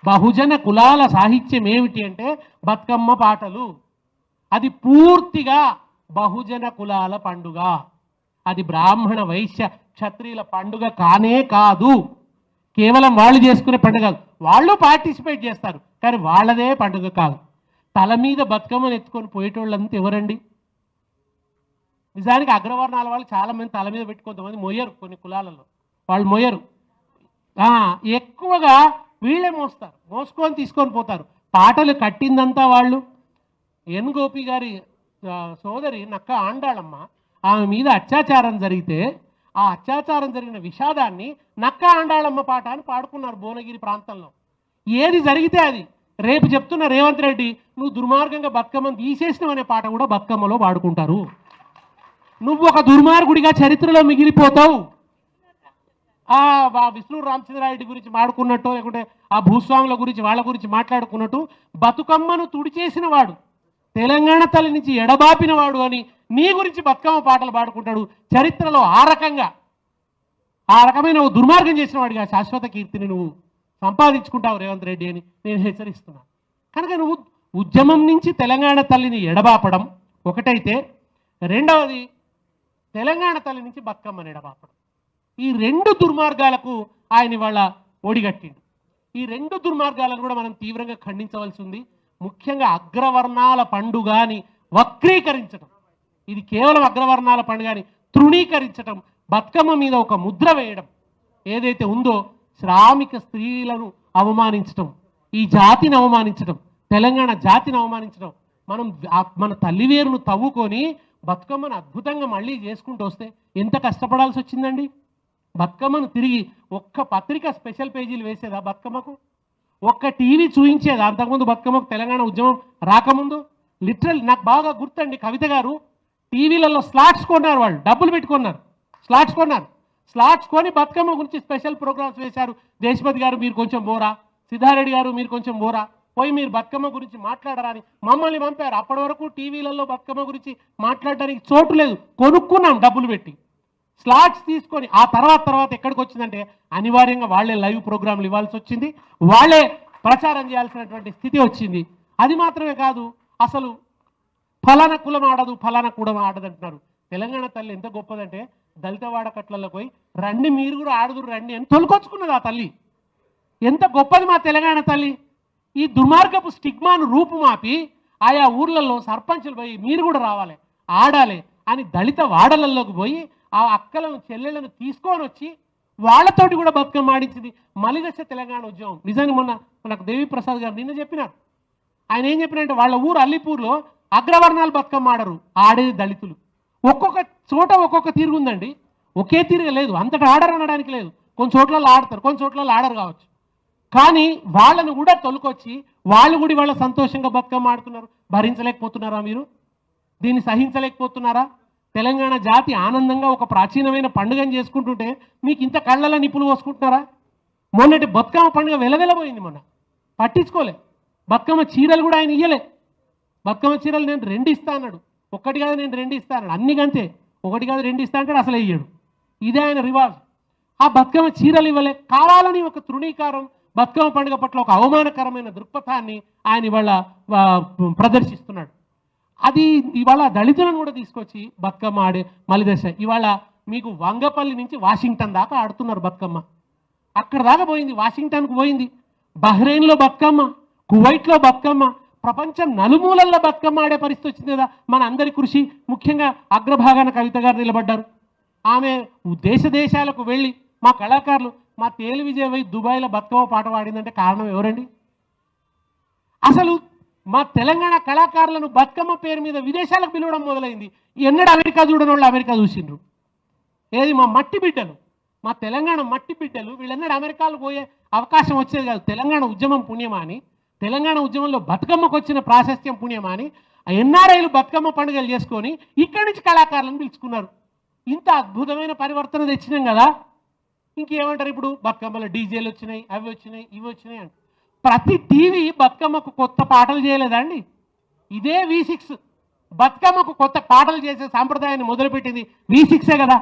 బహుజన కులాల సాహిత్యం ఏమిటి అంటే బతుకమ్మ పాటలు. అది పూర్తిగా బహుజన కులాల పండుగ. అది బ్రాహ్మణ వైశ్య క్షత్రియుల పండుగ కానే కాదు. కేవలం వాళ్ళు చేసుకునే పండుగ కాదు. వాళ్ళు పార్టిసిపేట్ చేస్తారు కానీ వాళ్ళదే పండుగ కాదు. తల మీద బతుకమ్మను ఎత్తుకొని పోయేటోళ్ళంతా ఎవరండి? నిజానికి అగ్రవర్ణాల వాళ్ళు చాలామంది తల మీద పెట్టి కొంతమంది మొయ్యరు. కొన్ని కులాలలో వాళ్ళు మొయ్యరు. ఎక్కువగా వీళ్ళే మోస్తారు, మోసుకొని తీసుకొని పోతారు. పాటలు కట్టిందంతా వాళ్ళు. ఎన్ గోపి గారి సోదరి నక్క ఆండాళమ్మ, ఆమె మీద అత్యాచారం జరిగితే ఆ అత్యాచారం జరిగిన విషాదాన్ని నక్క ఆండాళమ్మ పాట అని పాడుకున్నారు భువనగిరి ప్రాంతంలో. ఏది జరిగితే అది. రేపు చెప్తున్న రేవంత్ రెడ్డి, నువ్వు దుర్మార్గంగా బతుకమ్మను తీసేసినవనే పాట కూడా బతుకమ్మలో పాడుకుంటారు. నువ్వు ఒక దుర్మార్గుడిగా చరిత్రలో మిగిలిపోతావు. విష్ణు రామచంద్రారెడ్డి గురించి మాడుకున్నట్టు, లేకుంటే ఆ భూస్వాముల గురించి వాళ్ళ గురించి మాట్లాడుకున్నట్టు, బతుకమ్మను తుడిచేసిన వాడు, తెలంగాణ తల్లి నుంచి ఎడబాపిన వాడు అని నీ గురించి బతుకమ్మ పాటలు పాడుకుంటాడు. చరిత్రలో ఆ రకమైన దుర్మార్గం చేసిన వాడిగా శాశ్వత కీర్తిని నువ్వు సంపాదించుకుంటావు రేవంత్ రెడ్డి అని నేను హెచ్చరిస్తున్నాను. కనుక నువ్వు ఉద్యమం నుంచి తెలంగాణ తల్లిని ఎడబాపడం ఒకటైతే, రెండవది తెలంగాణ తల్లి నుంచి బతుకమ్మని ఎడబాపడం. ఈ 2 దుర్మార్గాలకు ఆయన ఇవాళ ఒడిగట్టిండు. ఈ 2 దుర్మార్గాలను కూడా మనం తీవ్రంగా ఖండించవలసి ఉంది. ముఖ్యంగా అగ్రవర్ణాల పండుగని వక్రీకరించడం, ఇది కేవలం అగ్రవర్ణాల పండుగని తృణీకరించడం, బతుకమ్మ మీద ఒక ముద్ర వేయడం ఏదైతే ఉందో, శ్రామిక స్త్రీలను అవమానించడం, ఈ జాతిని అవమానించడం, తెలంగాణ జాతిని అవమానించడం, మన తల్లివేరును తవ్వుకొని బతుకమ్మను అద్భుతంగా మళ్ళీ చేసుకుంటూ వస్తే ఎంత కష్టపడాల్సి వచ్చిందండి. బతుకమ్మను తిరిగి ఒక్క పత్రిక స్పెషల్ పేజీలు వేసేదా బతుకమ్మకు? ఒక్క టీవీ చూయించేదా అంతకుముందు బతుకమ్మకు? తెలంగాణ ఉద్యమం రాకముందు లిటరల్ నాకు బాగా గుర్తండి, కవిత గారు టీవీలలో స్లాట్స్ కొన్నారు, వాళ్ళు డబ్బులు పెట్టుకున్నారు, స్లాట్స్ కొన్నారు. స్లాట్స్ కొని బతుకమ్మ గురించి స్పెషల్ ప్రోగ్రామ్స్ వేశారు. దేశపతి గారు మీరు కొంచెం బోరా, సిద్ధారెడ్డి గారు మీరు కొంచెం బోరా, పోయి మీరు బతుకమ్మ గురించి మాట్లాడరా అని మమ్మల్ని పంపారు. అప్పటి వరకు టీవీలలో బతుకమ్మ గురించి మాట్లాడడానికి చోటు లేదు, కొనుక్కున్నాం డబ్బులు పెట్టి స్లాట్స్ తీసుకొని. ఆ తర్వాత ఎక్కడికి వచ్చిందంటే అనివార్యంగా వాళ్ళే లైవ్ ప్రోగ్రాంలు ఇవ్వాల్సి వచ్చింది, వాళ్ళే ప్రచారం చేయాల్సినటువంటి స్థితి వచ్చింది. అది మాత్రమే కాదు, అసలు ఫలానా కులం ఆడదు, ఫలానా కులం ఆడదు అంటున్నారు. తెలంగాణ తల్లి ఎంత గొప్పదంటే దళిత వాడకట్లలో పోయి రండి మీరు కూడా ఆడుదురు రండి అని తొలకొచ్చుకున్నది ఆ తల్లి. ఎంత గొప్పది మా తెలంగాణ తల్లి. ఈ దుర్మార్గపు స్టిగ్మాను రూపుమాపి ఆయా ఊర్లలో సర్పంచులు పోయి మీరు కూడా రావాలి ఆడాలి అని దళిత వాడలలోకి పోయి ఆ అక్కలను చెల్లెళ్ళను తీసుకొని వచ్చి వాళ్ళతోటి కూడా బతుకమ్మ ఆడించింది మలిదశ తెలంగాణ ఉద్యమం. నిజంగా మొన్న మనకు దేవిప్రసాద్ గారు నిన్న చెప్పినారు. ఆయన ఏం చెప్పినంటే వాళ్ళ ఊరు అల్లిపూర్లో అగ్రవర్ణాలు బతుకమ్మ ఆడరు, ఆడేది దళితులు. ఒక్కొక్క చోట ఒక్కొక్క తీరు ఉందండి, ఒకే తీరుగా లేదు, అంతటా ఆడరు అనడానికి లేదు. కొన్ని చోట్లలో ఆడతారు, కొన్ని చోట్లలో ఆడరు కావచ్చు. కానీ వాళ్ళను కూడా తొలుకొచ్చి వాళ్ళు కూడా వాళ్ళ సంతోషంగా బతుకమ్మ ఆడుతున్నారు. భరించలేకపోతున్నారా మీరు? దీన్ని సహించలేకపోతున్నారా? తెలంగాణ జాతి ఆనందంగా ఒక ప్రాచీనమైన పండుగను చేసుకుంటుంటే మీకు ఇంత కళ్ళలో నిప్పులు పోసుకుంటున్నారా? మొన్నటి బతుకమ్మ పండుగ వెలవెలబోయింది, మొన్న పట్టించుకోలే. బతుకమ్మ చీరలు కూడా ఆయన ఇయ్యలే. బతుకమ్మ చీరలు నేను 2 ఇస్తా అన్నాడు, ఒక్కటి కాదు నేను 2 ఇస్తా అన్నాడు. అన్ని గంతే, ఒకటి కాదు 2 ఇస్తా అంటే అసలు ఇయ్యాడు. ఇదే ఆయన రివాజ్. ఆ బతుకమ్మ చీరలు ఇవ్వలే, కావాలని ఒక తృణీకారం, బతుకమ్మ పండుగ పట్ల ఒక అవమానకరమైన దృక్పథాన్ని ఆయన ఇవాళ ప్రదర్శిస్తున్నాడు. అది ఇవాళ దళితులను కూడా తీసుకొచ్చి బతుకమ్మ ఆడే మలిదశ ఇవాళ మీకు వంగపల్లి నుంచి వాషింగ్టన్ దాకా ఆడుతున్నారు బతుకమ్మ. అక్కడ దాకా పోయింది, వాషింగ్టన్కు పోయింది, బహ్రెయిన్లో బతుకమ్మ, కువైట్లో బతుకమ్మ, ప్రపంచం నలుమూలల్లో బతుకమ్మ ఆడే పరిస్థితి వచ్చింది కదా. మన అందరి కృషి, ముఖ్యంగా అగ్రభాగాన కవిత గారు నిలబడ్డారు. ఆమె దేశాలకు వెళ్ళి మా కళాకారులు, మా తేలి విజయ్ వై దుబాయ్లో బతుకమ్మ పాట పాడిందంటే కారణం ఎవరండి? అసలు మా తెలంగాణ కళాకారులను బతుకమ్మ పేరు మీద విదేశాలకు పిలవడం మొదలైంది. ఎన్నడూ అమెరికా చూడని వాళ్ళు అమెరికా చూసిండ్రు. ఏది మా మట్టి బిడ్డలు, మా తెలంగాణ మట్టి బిడ్డలు వీళ్ళెన్నడూ అమెరికాలో పోయే అవకాశం వచ్చేది కాదు. తెలంగాణ ఉద్యమం పుణ్యమా అని, తెలంగాణ ఉద్యమంలో బతుకమ్మకు వచ్చిన ప్రాశస్త్యం పుణ్యమా అని ఎన్ఆర్ఐలు బతుకమ్మ పండుగలు చేసుకొని ఇక్కడి నుంచి కళాకారులను పిలుచుకున్నారు. ఇంత అద్భుతమైన పరివర్తన తెచ్చినాం కదా, ఇంకేమంటారు? ఇప్పుడు బతుకమ్మలో డీజేలు వచ్చినాయి, అవి వచ్చినాయి, ఇవి వచ్చినాయి అంటే ప్రతి టీవీ బతుకమ్మకు కొత్త పాటలు చేయలేదా అండి? ఇదే V6 బతుకమ్మకు కొత్త పాటలు చేసే సాంప్రదాయాన్ని మొదలుపెట్టింది V6ఏ కదా.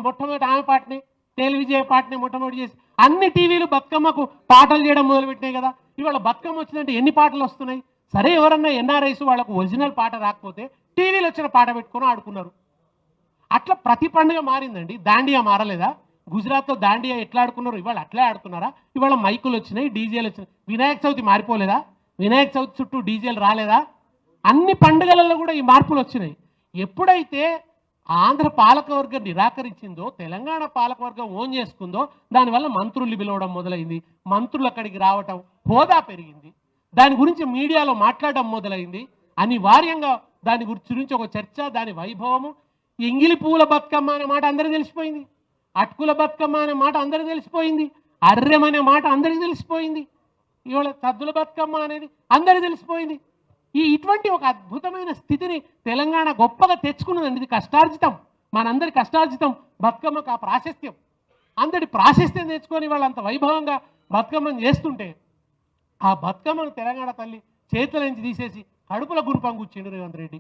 మొట్టమొదటి ఆమె పాటని, టెలివిజన్ పాటని మొట్టమొదటి చేసి అన్ని టీవీలు బతుకమ్మకు పాటలు చేయడం మొదలుపెట్టినాయి కదా. ఇవాళ బతుకమ్మ వచ్చిందంటే ఎన్ని పాటలు వస్తున్నాయి? సరే, ఎవరన్నా ఎన్ఆర్ఐస్ వాళ్ళకు ఒరిజినల్ పాట రాకపోతే టీవీలో వచ్చిన పాట పెట్టుకొని ఆడుకున్నారు. అట్లా ప్రతి పండుగ మారిందండి. దాండియా మారలేదా? గుజరాత్లో దాండియా ఎట్లా ఆడుకున్నారు, ఇవాళ అట్లే ఆడుతున్నారా? ఇవాళ మైకులు వచ్చినాయి, డీజేలు వచ్చినాయి. వినాయక చవితి మారిపోలేదా? వినాయక చవితి చుట్టూ డీజేలు రాలేదా? అన్ని పండుగలలో కూడా ఈ మార్పులు వచ్చినాయి. ఎప్పుడైతే ఆంధ్ర పాలకవర్గం నిరాకరించిందో, తెలంగాణ పాలకవర్గం ఓన్ చేసుకుందో, దానివల్ల మంత్రులు పిలవడం మొదలైంది, మంత్రులు అక్కడికి రావటం, హోదా పెరిగింది, దాని గురించి మీడియాలో మాట్లాడడం మొదలైంది. అనివార్యంగా దాని గురించి ఒక చర్చ, దాని వైభవము. ఎంగిలి పూల బతుకమ్మ అనే మాట అందరికీ తెలిసిపోయింది, అటుకుల బతుకమ్మ అనే మాట అందరికీ తెలిసిపోయింది, అర్రెం అనే మాట అందరికీ తెలిసిపోయింది, ఇవాళ సద్దుల బతుకమ్మ అనేది అందరికీ తెలిసిపోయింది. ఇటువంటి ఒక అద్భుతమైన స్థితిని తెలంగాణ గొప్పగా తెచ్చుకున్నదండి. ఇది కష్టార్జితం, మనందరి కష్టార్జితం. బతుకమ్మకు ఆ ప్రాశస్త్యం, అందరి ప్రాశస్త్యం తెచ్చుకొని వాళ్ళు అంత వైభవంగా బతుకమ్మను చేస్తుంటే ఆ బతుకమ్మను తెలంగాణ తల్లి చేతుల నుంచి తీసేసి కడుపుల గుణపం కూర్చిండు రేవంత్ రెడ్డి.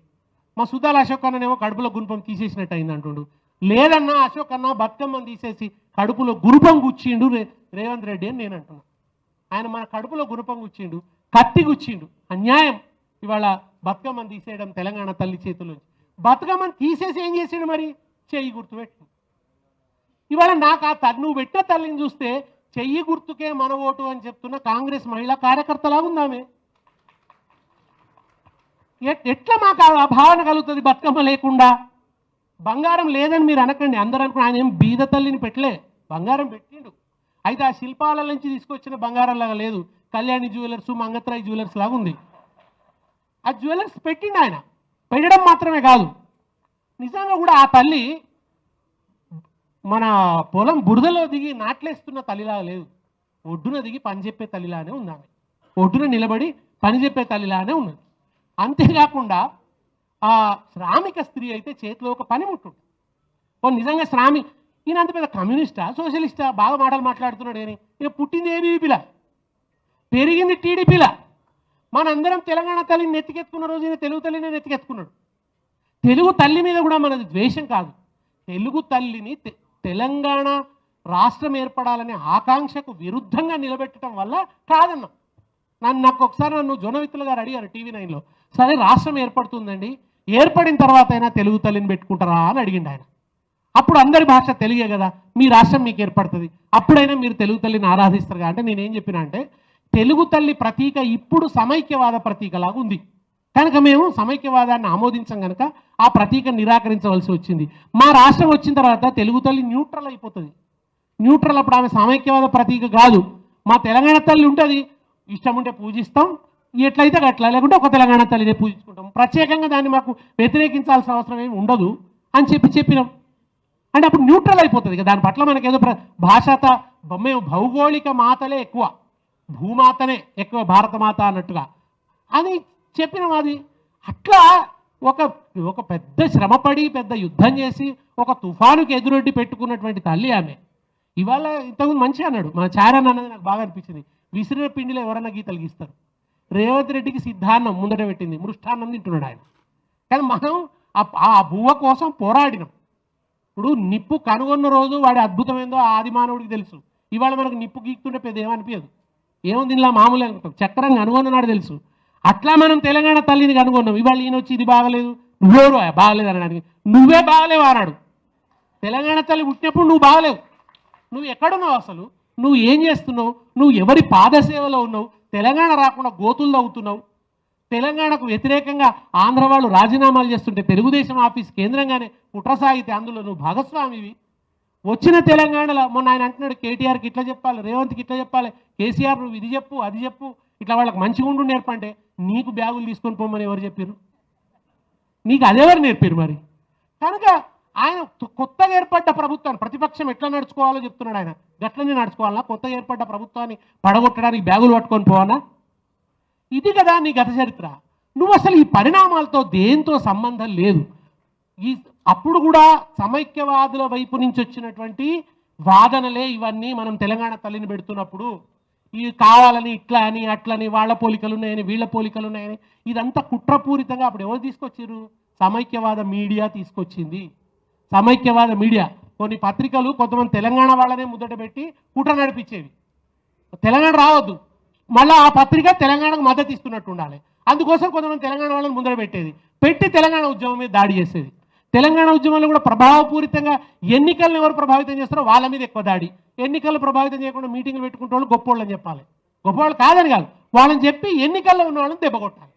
మా సుధాల అశోక్ అన్ననేమో కడుపులో గుణపం తీసేసినట్టు అయింది అంటుండు. లేదన్నా అశోక్ అన్న బతుకమ్మను తీసేసి కడుపులో గురుపం కూర్చిండు రేవంత్ రెడ్డి అని నేను అంటున్నా. ఆయన మన కడుపులో గురుపం కూర్చిండు, కత్తి కూర్చిండు. అన్యాయం ఇవాళ బతుకమ్మను తీసేయడం తెలంగాణ తల్లి చేతుల్లోంచి. బతుకమ్మను తీసేసి ఏం చేసాడు మరి? చెయ్యి గుర్తుపెట్టు. ఇవాళ నాకు నువ్వు పెట్టిన తల్లిని చూస్తే చెయ్యి గుర్తుకే మన ఓటు అని చెప్తున్న కాంగ్రెస్ మహిళా కార్యకర్తలాగా ఉందామే. ఎట్లా మాకు ఆ భావన కలుగుతుంది బతుకమ్మ లేకుండా? బంగారం లేదని మీరు అనకండి, అందరూ అనుకుని ఆయన ఏం బీద తల్లిని పెట్టలే, బంగారం పెట్టిండు. అయితే ఆ శిల్పాల నుంచి తీసుకొచ్చిన బంగారం లాగా లేదు, కళ్యాణి జ్యువెలర్స్ మంగత్రాయి జ్యువెలర్స్ లాగా ఉంది. ఆ జ్యువెలర్స్ పెట్టిండు ఆయన, పెట్టడం మాత్రమే కాదు, నిజంగా కూడా ఆ తల్లి మన పొలం బురదలో దిగి నాట్లేస్తున్న తల్లిలాగా లేదు, ఒడ్డున దిగి పని చెప్పే తల్లిలానే ఉంది ఆమె, ఒడ్డున నిలబడి పని చెప్పే తల్లిలానే ఉన్నది. అంతేకాకుండా ఆ శ్రామిక స్త్రీ అయితే చేతిలో ఒక పనిముట్టు, నిజంగా ఈయన అంత పెద్ద కమ్యూనిస్టా సోషలిస్టా, బాగా మాటలు మాట్లాడుతున్నాడు కానీ ఈయన పుట్టింది ఏబీవీపీలా, పెరిగింది టీడీపీలా. మనందరం తెలంగాణ తల్లిని నెత్తికెత్తుకున్న రోజు ఈయన తెలుగు తల్లిని నెత్తికెత్తుకున్నాడు. తెలుగు తల్లి మీద కూడా మనది ద్వేషం కాదు, తెలుగు తల్లిని తెలంగాణ రాష్ట్రం ఏర్పడాలనే ఆకాంక్షకు విరుద్ధంగా నిలబెట్టడం వల్ల కాదన్నాం. నాకు ఒకసారి జొన్నవిత్తుల గారు అడిగారు టీవీ 9లో, సరే రాష్ట్రం ఏర్పడుతుందండి, ఏర్పడిన తర్వాత అయినా తెలుగు తల్లిని పెట్టుకుంటారా అని అడిగిండు ఆయన. అప్పుడు అందరి భాష తెలుగే కదా, మీ రాష్ట్రం మీకు ఏర్పడుతుంది, అప్పుడైనా మీరు తెలుగు తల్లిని ఆరాధిస్తారు అంటే నేనేం చెప్పినా అంటే, తెలుగు తల్లి ప్రతీక ఇప్పుడు సమైక్యవాద ప్రతీకలాగా ఉంది కనుక మేము సమైక్యవాదాన్ని ఆమోదించం కనుక ఆ ప్రతీక నిరాకరించవలసి వచ్చింది. మా రాష్ట్రం వచ్చిన తర్వాత తెలుగు తల్లి న్యూట్రల్ అయిపోతుంది. న్యూట్రల్ అప్పుడు ఆమె సమైక్యవాద ప్రతీక కాదు, మా తెలంగాణ తల్లి ఉంటుంది, ఇష్టం ఉంటే పూజిస్తాం, ఎట్లయితే అట్లా, లేకుంటే ఒక తెలంగాణ తల్లినే పూజించుకుంటాం, ప్రత్యేకంగా దాన్ని మాకు వ్యతిరేకించాల్సిన అవసరం ఏమి ఉండదు అని చెప్పినాం. అంటే అప్పుడు న్యూట్రల్ అయిపోతుంది కదా, దాని పట్ల మనకేదో భాషాత మేము భౌగోళిక మాతలే ఎక్కువ, భూమాతనే ఎక్కువ, భారతమాత అన్నట్టుగా అని చెప్పినాం. అది అట్లా ఒక పెద్ద శ్రమపడి పెద్ద యుద్ధం చేసి ఒక తుఫానుకి ఎదురొడ్డి పెట్టుకున్నటువంటి తల్లి ఆమె. ఇవాళ ఇంతకుముందు మంచిగా అన్నాడు మన చారన్ అన్నది, నాకు బాగా అనిపించింది, విసిరిన పిండిలో ఎవరన్నా గీతలు గీస్తారు. రేవంత్ రెడ్డికి సిద్ధాన్నం ముందట పెట్టింది, మృష్టాన్నం తింటున్నాడు ఆయన. కానీ మనం ఆ భూవ కోసం పోరాడినాం. ఇప్పుడు నిప్పు కనుగొన్న రోజు వాడి అద్భుతమైందో ఆది మానవుడికి తెలుసు. ఇవాళ మనకు నిప్పు గీక్తుంటే పెద్ద ఏమనిపించదు, ఏముంది ఇలా మామూలు అనుకుంటాం, చక్రం కనుగొన్ననాడు తెలుసు. అట్లా మనం తెలంగాణ తల్లిని కనుగొన్నాం. ఇవాళ ఈయన వచ్చి ఇది బాగలేదు, నువ్వెవరు బాగలేదు అనడానికి, నువ్వే బాగలేవు అన్నాడు. తెలంగాణ తల్లి పుట్టినప్పుడు నువ్వు బాగలేవు, నువ్వు ఎక్కడున్నావు, అసలు నువ్వు ఏం చేస్తున్నావు, నువ్వు ఎవరి పాదసేవలో ఉన్నావు, తెలంగాణ రాకుండా గోతులు తవ్వుతున్నావు, తెలంగాణకు వ్యతిరేకంగా ఆంధ్ర వాళ్ళు రాజీనామాలు చేస్తుంటే తెలుగుదేశం ఆఫీస్ కేంద్రంగానే కుట్రసాగితే అందులో నువ్వు భాగస్వామివి. వచ్చిన తెలంగాణలో మొన్న ఆయన అంటున్నాడు, కేటీఆర్కి ఇట్లా చెప్పాలి, రేవంత్కి ఇట్లా చెప్పాలి, కేసీఆర్ నువ్వు ఇది చెప్పు అది చెప్పు, ఇట్లా వాళ్ళకి మంచిగా ఉండు నేర్పంటే నీకు బ్యాగులు తీసుకొని పోమని ఎవరు చెప్పారు, నీకు అదెవరు నేర్పారు మరి? కనుక ఆయన కొత్తగా ఏర్పడ్డ ప్రభుత్వాన్ని ప్రతిపక్షం ఎట్లా నడుచుకోవాలో చెప్తున్నాడు ఆయన, గట్లనే నడుచుకోవాలన్నా, కొత్తగా ఏర్పడ్డ ప్రభుత్వాన్ని పడగొట్టడానికి బ్యాగులు పట్టుకొని పోవాలా? ఇది కదా నీ గత చరిత్ర. నువ్వు అసలు ఈ పరిణామాలతో దేంతో సంబంధం లేదు. అప్పుడు కూడా సమైక్యవాదుల వైపు నుంచి వచ్చినటువంటి వాదనలే ఇవన్నీ. మనం తెలంగాణ తల్లిని పెడుతున్నప్పుడు ఇది కావాలని ఇట్లా అని అట్లని, వాళ్ళ పోలికలు ఉన్నాయని వీళ్ళ పోలికలు ఉన్నాయని, ఇదంతా కుట్రపూరితంగా అప్పుడు ఎవరు తీసుకొచ్చారు? సమైక్యవాద మీడియా తీసుకొచ్చింది. సమైక్యవాద మీడియా కొన్ని పత్రికలు కొంతమంది తెలంగాణ వాళ్ళనే ముద్దట పెట్టి కుట్ర నడిపించేవి. తెలంగాణ రావద్దు, మళ్ళీ ఆ పత్రిక తెలంగాణకు మద్దతు ఇస్తున్నట్టు ఉండాలి, అందుకోసం కొంతమంది తెలంగాణ వాళ్ళని ముందర పెట్టి తెలంగాణ ఉద్యమం మీద దాడి చేసేది. తెలంగాణ ఉద్యమంలో కూడా ప్రభావపూరితంగా ఎన్నికలను ఎవరు ప్రభావితం చేస్తారో వాళ్ళ మీద ఎక్కువ దాడి, ఎన్నికలు ప్రభావితం చేయకుండా మీటింగ్లు పెట్టుకుంటే వాళ్ళు గొప్పవాళ్ళు అని చెప్పాలి, గొప్పవాళ్ళు కాదని కాదు, వాళ్ళని చెప్పి ఎన్నికల్లో ఉన్న వాళ్ళని దెబ్బకొట్టాలి.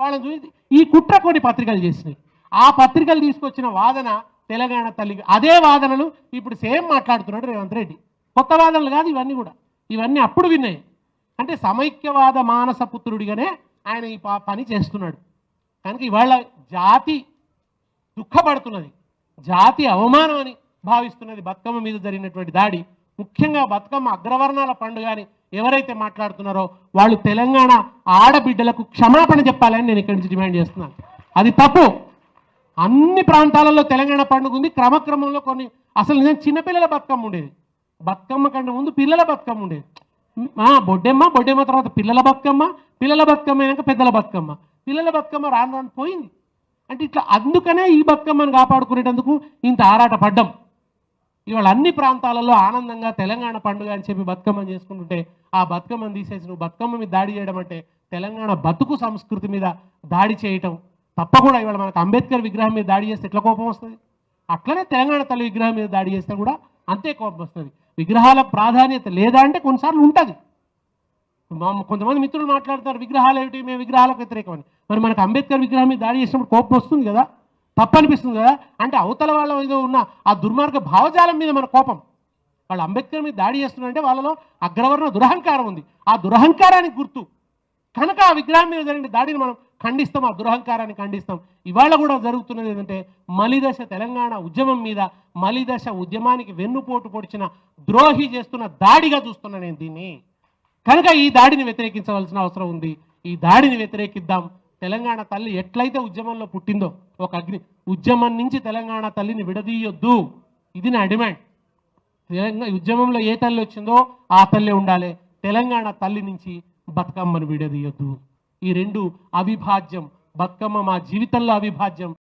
వాళ్ళని చూసి ఈ కుట్ర కొన్ని పత్రికలు చేసినాయి. ఆ పత్రికలు తీసుకొచ్చిన వాదన తెలంగాణ తల్లి, అదే వాదనలు ఇప్పుడు సేమ్ మాట్లాడుతున్నాడు రేవంత్ రెడ్డి. కొత్త వాదనలు కాదు ఇవన్నీ కూడా, ఇవన్నీ అప్పుడు విన్నాయి. అంటే సమైక్యవాద మానస పుత్రుడిగానే ఆయన ఈ పని చేస్తున్నాడు. కనుక ఇవాళ జాతి దుఃఖపడుతున్నది, జాతి అవమానం అని భావిస్తున్నది బతుకమ్మ మీద జరిగినటువంటి దాడి. ముఖ్యంగా బతుకమ్మ అగ్రవర్ణాల పండుగ అని ఎవరైతే మాట్లాడుతున్నారో వాళ్ళు తెలంగాణ ఆడబిడ్డలకు క్షమాపణ చెప్పాలని నేను ఇక్కడి నుంచి డిమాండ్ చేస్తున్నాను. అది తప్పు. అన్ని ప్రాంతాలలో తెలంగాణ పండుగ ఉంది, క్రమక్రమంలో కొన్ని అసలు నిజంగా చిన్నపిల్లల బతుకమ్మ ఉండేది, బతుకమ్మ కంటే ముందు పిల్లల బతుకమ్మ ఉండేది. బొడ్డెమ్మ తర్వాత పిల్లల బతుకమ్మ అయినాక పెద్దల బతుకమ్మ, పిల్లల బతుకమ్మ రాను రాను పోయింది. అంటే ఇట్లా అందుకనే ఈ బతుకమ్మను కాపాడుకునేటందుకు ఇంత ఆరాట పడ్డం. ఇవాళ అన్ని ప్రాంతాలలో ఆనందంగా తెలంగాణ పండుగ అని చెప్పి బతుకమ్మని చేసుకుంటుంటే ఆ బతుకమ్మని తీసేసి నువ్వు బతుకమ్మ మీద దాడి చేయడం అంటే తెలంగాణ బతుకు సంస్కృతి మీద దాడి చేయటం తప్ప. కూడా ఇవాళ మనకు అంబేద్కర్ విగ్రహం మీద దాడి చేస్తే ఎట్లా కోపం వస్తుంది, అట్లనే తెలంగాణ తల్లి విగ్రహం మీద దాడి చేస్తే కూడా అంతే కోపం వస్తుంది. విగ్రహాల ప్రాధాన్యత లేదా అంటే కొన్నిసార్లు ఉంటుంది. కొంతమంది మిత్రులు మాట్లాడతారు విగ్రహాలు ఏమిటి, మేము విగ్రహాలకు వ్యతిరేకమని. మరి మనకు అంబేద్కర్ విగ్రహం మీద దాడి చేసినప్పుడు కోపం వస్తుంది కదా. తప్పనిపిస్తుంది కదా. అంటే అవతల వాళ్ళ మీద ఉన్న ఆ దుర్మార్గ భావజాలం మీద మన కోపం. వాళ్ళు అంబేద్కర్ మీద దాడి చేస్తున్నారంటే వాళ్ళలో అగ్రవర్ణ దురహంకారం ఉంది. ఆ దురహంకారానికి గుర్తు కనుక ఆ విగ్రహం మీద జరిగిన దాడిని మనం ఖండిస్తాం, ఆ దురహంకారాన్ని ఖండిస్తాం. ఇవాళ కూడా జరుగుతున్నది ఏంటంటే మలిదశ తెలంగాణ ఉద్యమం మీద మలిదశ ఉద్యమానికి వెన్నుపోటు పొడిచిన ద్రోహి చేస్తున్న దాడిగా చూస్తున్నా నేను దీన్ని. కనుక ఈ దాడిని వ్యతిరేకించవలసిన అవసరం ఉంది. ఈ దాడిని వ్యతిరేకిద్దాం. తెలంగాణ తల్లి ఎట్లయితే ఉద్యమంలో పుట్టిందో ఒక అగ్ని, ఉద్యమం నుంచి తెలంగాణ తల్లిని విడదీయొద్దు, ఇది నా డిమాండ్. తెలంగాణ ఉద్యమంలో ఏ తల్లి వచ్చిందో ఆ తల్లి ఉండాలి. తెలంగాణ తల్లి నుంచి బతుకమ్మను విడదీయొద్దు. ఈ రెండు అవిభాజ్యం. బతుకమ్మ మా జీవితంలో అవిభాజ్యం.